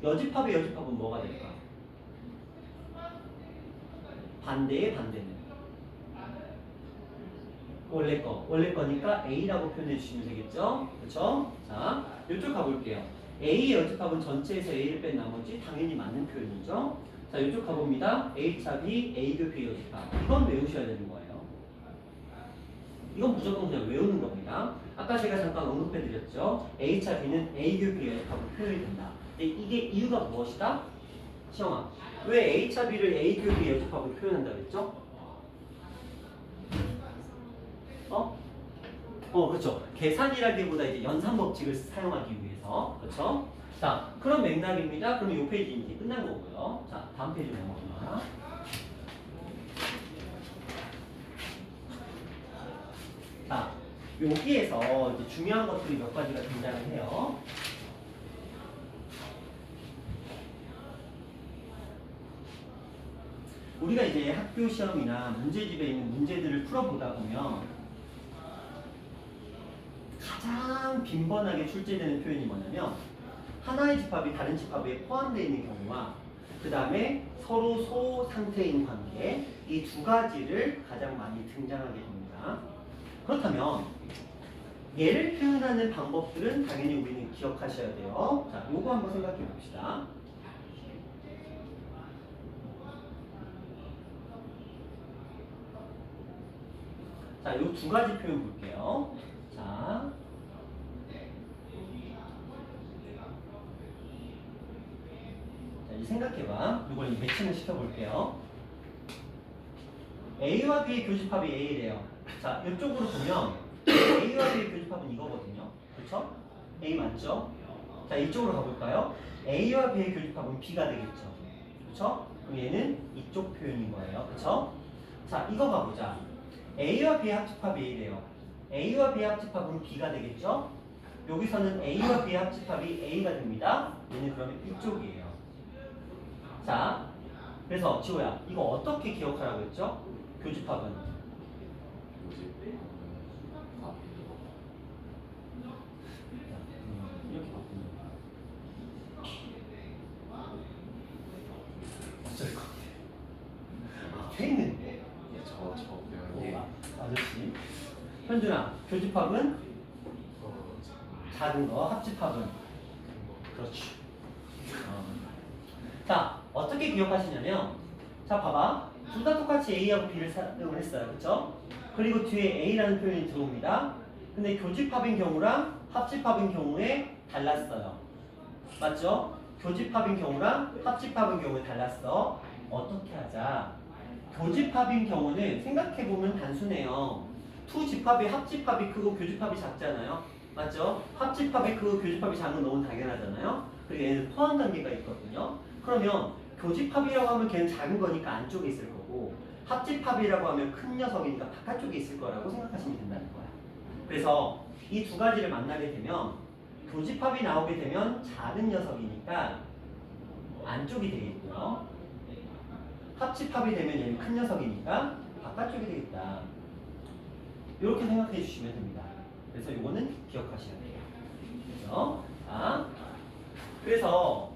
여집합의 여집합은 뭐가 될까? 반대의 반대는 원래 거니까 A라고 표현해 주시면 되겠죠. 그렇죠? 자, 이쪽 가볼게요. A의 여집합은 전체에서 A를 뺀 나머지 당연히 맞는 표현이죠. 자, 이쪽 가봅니다. A차 B, A 교 B 여집합. 이건 외우셔야 되는 거예요. 이건 무조건 그냥 외우는 겁니다. 아까 제가 잠깐 언급해드렸죠. A차 B는 A 교 B 여집합으로 표현이 된다. 근데 이게 이유가 무엇이다? 시영아, 왜 A차 B를 A 교 B 여집합으로 표현한다고 했죠? 그렇죠. 계산이라기보다 이제 연산 법칙을 사용하기 위해서. 그렇죠? 자, 그런 맥락입니다. 그럼 이 페이지 이제 끝난 거고요. 자, 다음 페이지로 넘어갑니다. 자, 여기에서 이제 중요한 것들이 몇 가지가 등장을 해요. 우리가 이제 학교 시험이나 문제집에 있는 문제들을 풀어보다 보면 가장 빈번하게 출제되는 표현이 뭐냐면 하나의 집합이 다른 집합에 포함되어 있는 경우와 그 다음에 서로 소상태인 관계 이 두 가지를 가장 많이 등장하게 됩니다. 그렇다면 얘를 표현하는 방법들은 당연히 우리는 기억하셔야 돼요. 자, 요거 한번 생각해 봅시다. 자, 요 두 가지 표현 볼게요. 자, 이제 생각해봐. 이걸 매칭을 시켜볼게요. A와 B의 교집합이 A래요. 자, 이쪽으로 보면 A와 B의 교집합은 이거거든요. 그렇죠? A 맞죠? 자, 이쪽으로 가볼까요? A와 B의 교집합은 B가 되겠죠. 그렇죠? 그럼 얘는 이쪽 표현인 거예요. 그렇죠? 자, 이거 가보자. A와 B의 합집합이 A래요. A와 B의 합집합은 B가 되겠죠? 여기서는 A와 B의 합집합이 A가 됩니다. 얘는 그러면 이쪽이에요. 자, 그래서 지호야, 이거 어떻게 기억하라고 했죠? 교집합은 이렇게 바꾸는 거야. 어쩔 것 같아. 앞에 있는데. 저 배우는 아저씨. 현준아, 교집합은 작은 거, 합집합은 그렇지. 자, 어떻게 기억하시냐면, 자, 봐봐. 둘 다 똑같이 A하고 B를 사용을 했어요. 그쵸? 그리고 뒤에 A라는 표현이 들어옵니다. 근데 교집합인 경우랑 합집합인 경우에 달랐어요. 맞죠? 교집합인 경우랑 합집합인 경우에 달랐어. 어떻게 하자? 교집합인 경우는 생각해보면 단순해요. 투 집합이 합집합이 크고 교집합이 작잖아요. 맞죠? 합집합이 크고 교집합이 작은 건 너무 당연하잖아요. 그리고 얘는 포함 관계가 있거든요. 그러면 교집합이라고 하면 걔는 작은 거니까 안쪽에 있을 거고 합집합이라고 하면 큰 녀석이니까 바깥쪽에 있을 거라고 생각하시면 된다는 거야. 그래서 이 두 가지를 만나게 되면 교집합이 나오게 되면 작은 녀석이니까 안쪽이 되겠고요. 합집합이 되면 얘는 큰 녀석이니까 바깥쪽이 되겠다. 이렇게 생각해 주시면 됩니다. 그래서 이거는 기억하셔야 돼요. 그래서 그래서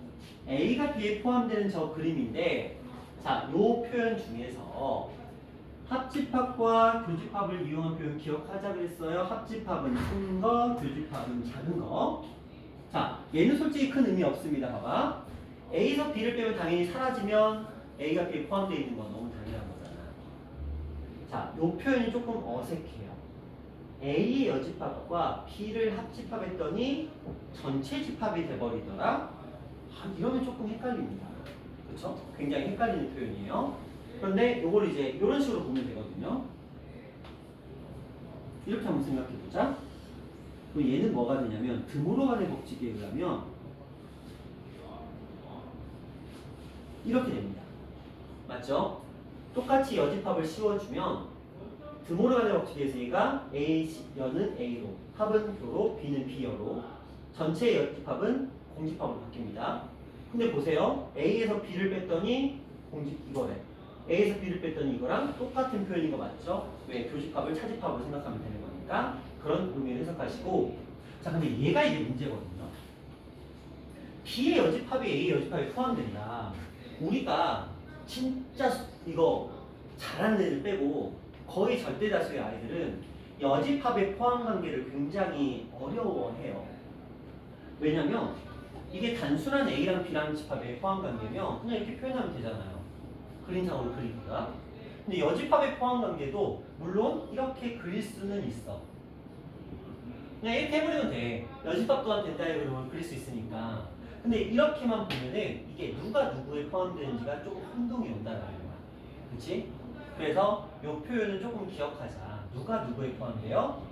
A가 B에 포함되는 저 그림인데, 자, 요 표현 중에서 합집합과 교집합을 이용한 표현 기억하자 그랬어요. 합집합은 큰 거, 교집합은 작은 거. 자, 얘는 솔직히 큰 의미 없습니다. 봐봐. A에서 B를 빼면 당연히 사라지면 A가 B에 포함되어 있는 건 너무 당연한 거잖아. 자, 요 표현이 조금 어색해요. A의 여집합과 B를 합집합했더니 전체 집합이 돼버리더라. 이러면 조금 헷갈립니다. 그렇죠? 굉장히 헷갈리는 표현이에요. 그런데 요걸 이제 이런 식으로 보면 되거든요. 이렇게 한번 생각해 보자. 그럼 얘는 뭐가 되냐면 드모로간의 법칙에 의하면 이렇게 됩니다. 맞죠? 똑같이 여집합을 씌워주면 드모로간의 법칙에서 얘가 A여는 A로, 합은 교로, B는 B여로 전체 여집합은 공집합으로 바뀝니다. 근데 보세요. A에서 B를 뺐더니 이거래. A에서 B를 뺐더니 이거랑 똑같은 표현인 거 맞죠? 왜? 교집합을 차집합으로 생각하면 되는 거니까 그런 의미를 해석하시고, 자, 근데 얘가 이게 문제거든요. B의 여집합이 A의 여집합에 포함된다. 우리가 진짜 이거 잘하는 애들 빼고 거의 절대 다수의 아이들은 여집합의 포함 관계를 굉장히 어려워해요. 왜냐면 이게 단순한 A랑 B라는 집합의 포함 관계면 그냥 이렇게 표현하면 되잖아요. 그림상으로 그리기가. 근데 여집합의 포함 관계도 물론 이렇게 그릴 수는 있어. 그냥 이렇게 해버리면 돼. 여집합 또한 된다의 그림을 그릴 수 있으니까. 근데 이렇게만 보면은 이게 누가 누구에 포함되는지가 조금 혼동이 온다는 거야. 그치? 그래서 이 표현은 조금 기억하자. 누가 누구에 포함돼요?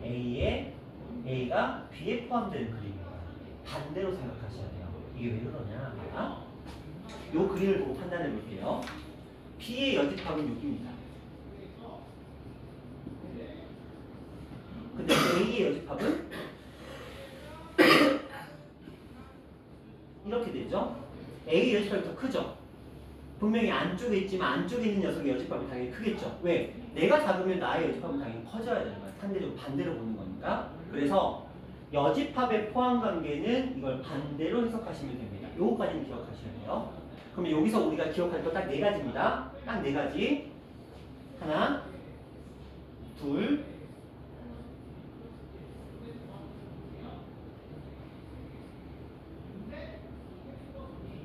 A가 B에 포함되는 그림이야. 반대로 생각하셔야 돼요. 이게 왜 그러냐? 이 그림을 보고 판단해 볼게요. B의 여집합은 6입니다. 근데 A의 여집합은 이렇게 되죠? A의 여집합이 더 크죠? 분명히 안쪽에 있지만 안쪽에 있는 녀석의 여집합이 당연히 크겠죠? 왜? 내가 작으면 나의 여집합은 당연히 커져야 되는 거야. 상대적으로 반대로 보는 거니까. 그래서 여집합의 포함 관계는 이걸 반대로 해석하시면 됩니다. 요거까지는 기억하셔야 돼요. 그러면 여기서 우리가 기억할 거 딱 네 가지입니다. 딱 네 가지. 하나, 둘,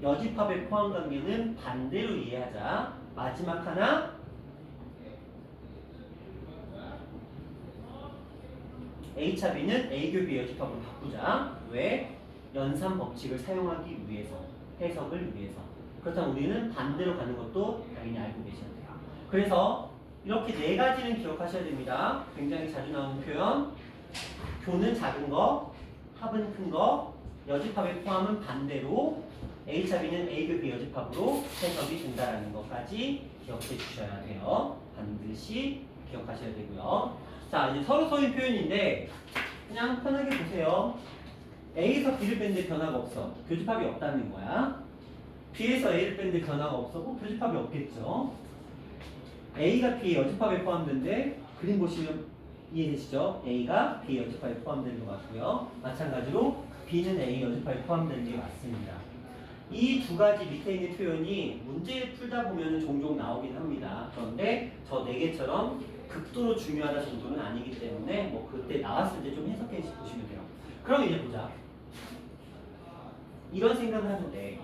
여집합의 포함 관계는 반대로 이해하자. 마지막 하나, A차 B는 A교 B 여집합으로 바꾸자. 왜? 연산 법칙을 사용하기 위해서, 해석을 위해서. 그렇다면 우리는 반대로 가는 것도 당연히 알고 계셔야 돼요. 그래서 이렇게 네 가지는 기억하셔야 됩니다. 굉장히 자주 나오는 표현. 교는 작은 거, 합은 큰 거, 여집합의 포함은 반대로 A차비는 A급 여집합으로 해석이 된다라는 것까지 기억해 주셔야 돼요. 반드시 기억하셔야 되고요. 자, 이제 서로 소인 표현인데 그냥 편하게 보세요. A에서 B를 뺐는데 변화가 없어. 교집합이 없다는 거야. B에서 A를 뺐는데 변화가 없어. 교집합이 없겠죠. A가 B의 여집합에 포함된데 그림 보시면 이해되시죠? A가 B의 여집합에 포함되는 것 같고요. 마찬가지로 B는 A 여집합에 포함되는 게 맞습니다. 이 두 가지 밑에 있는 표현이 문제 풀다 보면 종종 나오긴 합니다. 그런데 저 네 개처럼 극도로 중요하다 정도는 아니기 때문에 뭐 그때 나왔을 때 좀 해석해 보시면 돼요. 그럼 이제 보자. 이런 생각을 하는데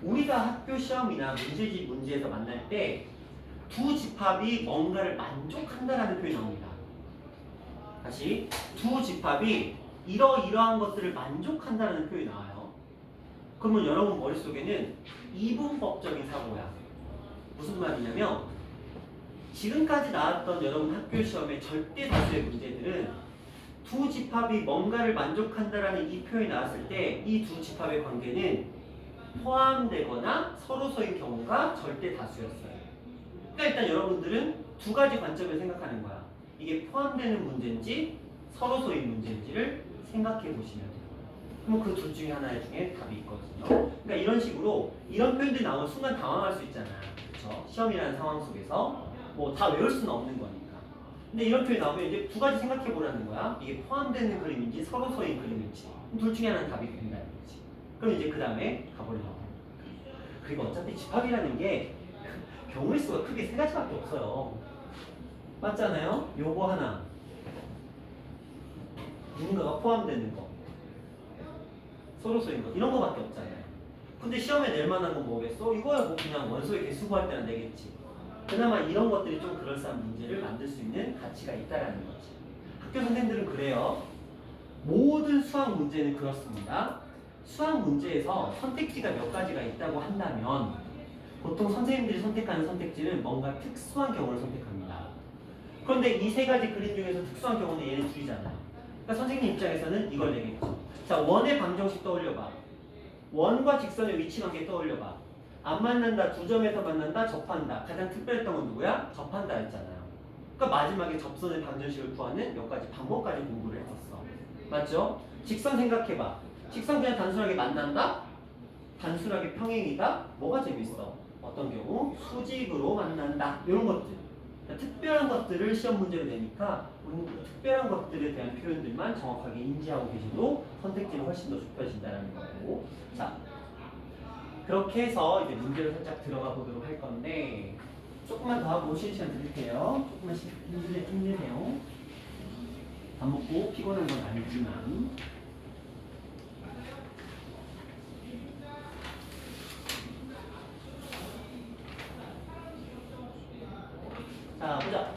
우리가 학교 시험이나 문제집 문제에서 만날 때 두 집합이 뭔가를 만족한다라는 표현이 나옵니다. 다시 두 집합이 이러이러한 것들을 만족한다는 표현이 나와요. 그러면 여러분 머릿속에는 이분법적인 사고야. 무슨 말이냐면 지금까지 나왔던 여러분 학교 시험의 절대 다수의 문제들은 두 집합이 뭔가를 만족한다라는 이 표현이 나왔을 때 이 두 집합의 관계는 포함되거나 서로서인 경우가 절대 다수였어요. 그러니까 일단 여러분들은 두 가지 관점을 생각하는 거야. 이게 포함되는 문제인지 서로서인 문제인지를 생각해 보시면 돼요. 그럼 그 둘 중에 하나 중에 답이 있거든요. 그러니까 이런 식으로 이런 표현들이 나오면 순간 당황할 수 있잖아. 그렇죠? 시험이라는 상황 속에서 뭐 다 외울 수는 없는 거니까. 근데 이런 표현이 나오면 이제 두 가지 생각해 보라는 거야. 이게 포함되는 그림인지 서로서인 그림인지. 둘 중에 하나는 답이 된다는 거지. 그럼 이제 그 다음에 가보려고. 그리고 어차피 집합이라는 게 경우의 수가 크게 세 가지밖에 없어요. 맞잖아요? 요거 하나. 누군가가 포함되는 거. 서로서인 거. 이런 거밖에 없잖아요. 근데 시험에 낼 만한 건 뭐겠어? 이거야 뭐 그냥 원소의 개수 구할 때는 내겠지. 그나마 이런 것들이 좀 그럴싸한 문제를 만들 수 있는 가치가 있다라는 거지. 학교 선생님들은 그래요. 모든 수학 문제는 그렇습니다. 수학 문제에서 선택지가 몇 가지가 있다고 한다면 보통 선생님들이 선택하는 선택지는 뭔가 특수한 경우를 선택합니다. 그런데 이 세 가지 그림 중에서 특수한 경우는 얘는 둘이잖아요. 그러니까 선생님 입장에서는 이걸 내겠죠. 자, 원의 방정식 떠올려봐. 원과 직선의 위치 관계 떠올려봐. 안 만난다, 두 점에서 만난다, 접한다. 가장 특별했던 건 누구야? 접한다 했잖아요. 그러니까 마지막에 접선의 방정식을 구하는 몇 가지 방법까지 공부를 했었어. 맞죠? 직선 생각해봐. 직선 그냥 단순하게 만난다? 단순하게 평행이다? 뭐가 재밌어? 어떤 경우? 수직으로 만난다. 이런 것들. 그러니까 특별한 것들을 시험 문제로 내니까 그 특별한 것들에 대한 표현들만 정확하게 인지하고 계셔도 선택지는 훨씬 더 좁혀진다는 거고. 자, 그렇게 해서 이제 문제로 살짝 들어가 보도록 할 건데 조금만 더 하고 쉬는 시간 드릴게요. 조금만 힘내세요. 밥 먹고 피곤한 건 아니지만. 자, 보자.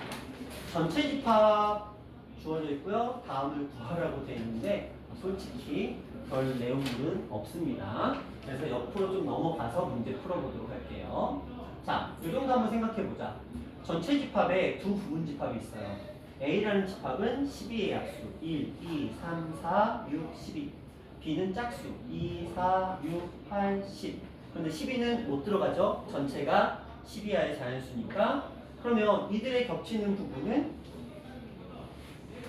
전체 집합 주어져 있고요. 다음을 구하라고 되어 있는데 솔직히 별 내용물은 없습니다. 그래서 옆으로 좀 넘어가서 문제 풀어보도록 할게요. 자, 이 정도 한번 생각해 보자. 전체 집합에 두 부분 집합이 있어요. A라는 집합은 12의 약수 1, 2, 3, 4, 6, 12. B는 짝수 2, 4, 6, 8, 10. 그런데 12는 못 들어가죠. 전체가 12하의 자연수니까. 그러면 이들의 겹치는 부분은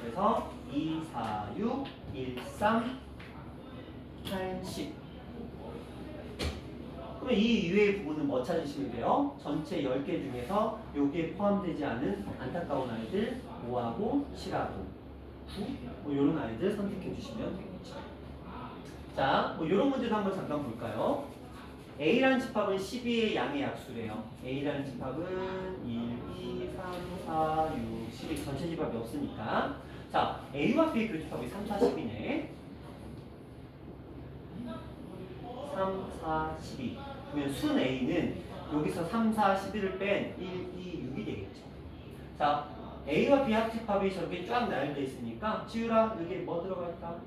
그래서 2, 4, 6, 1, 3, 8, 10. 그러면 이 이외의 부분은 뭐 찾으시면 돼요? 전체 10개 중에서 여기에 포함되지 않은 안타까운 아이들 5하고 7하고 9, 뭐 이런 아이들 선택해 주시면 되겠죠. 자, 뭐 이런 문제도 한번 잠깐 볼까요? A라는 집합은 12의 양의 약수래요. A라는 집합은 1, 2, 3, 4, 6, 12 전체 집합이 없으니까. 자, A와 B의 교집합이 3, 4, 10이네. 3, 4, 12. 그러면 순 A는 여기서 3, 4, 11을 뺀 1, 2, 6이 되겠죠. 자, A와 B 합집합이 저렇게 쫙 나열되어 있으니까 지우라, 여기 뭐 들어갈까?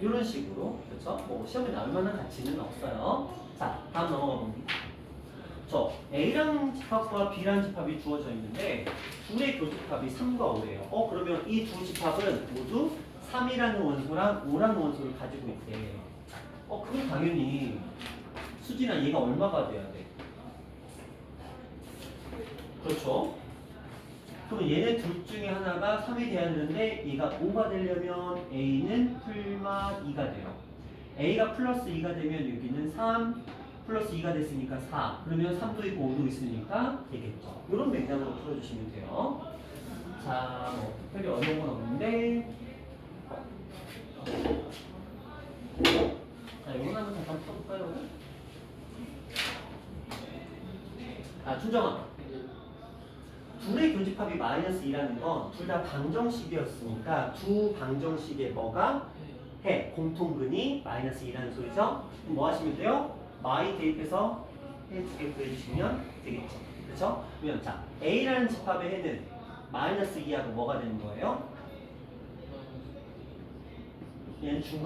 이런 식으로. 그렇죠? 뭐 시험에 나올 만한 가치는 없어요. 자, 다음 넘어가 봅니다. 저 A라는 집합과 B라는 집합이 주어져 있는데 둘의 교집합이 3과 5예요. 그러면 이 두 집합은 모두 3이라는 원소랑 5라는 원소를 가지고 있대. 그럼 당연히 수진아 얘가 얼마가 돼야 돼? 그렇죠? 그럼 얘네 둘 중에 하나가 3이 돼야 되는데 얘가 5가 되려면 A는 풀마 2가 돼요. A가 플러스 2가 되면 여기는 3 플러스 2가 됐으니까 4. 그러면 3도 있고 5도 있으니까 되겠죠. 이런 맥락으로 풀어주시면 돼요. 자, 뭐 특별히 어려운 건 없는데 자, 이거 한번 잠깐 풀어볼까요? 준정아. 둘의 교집합이 마이너스 2라는 건 둘 다 방정식이었으니까 두 방정식에 뭐가 해? 공통근이 마이너스 2라는 소리죠? 그럼 뭐 하시면 돼요? 마이 대입해서 해 두 개 구해주시면 되겠죠. 그렇죠? 그러면 자 A라는 집합의 해는 마이너스 2하고 뭐가 되는 거예요? 얘는 중근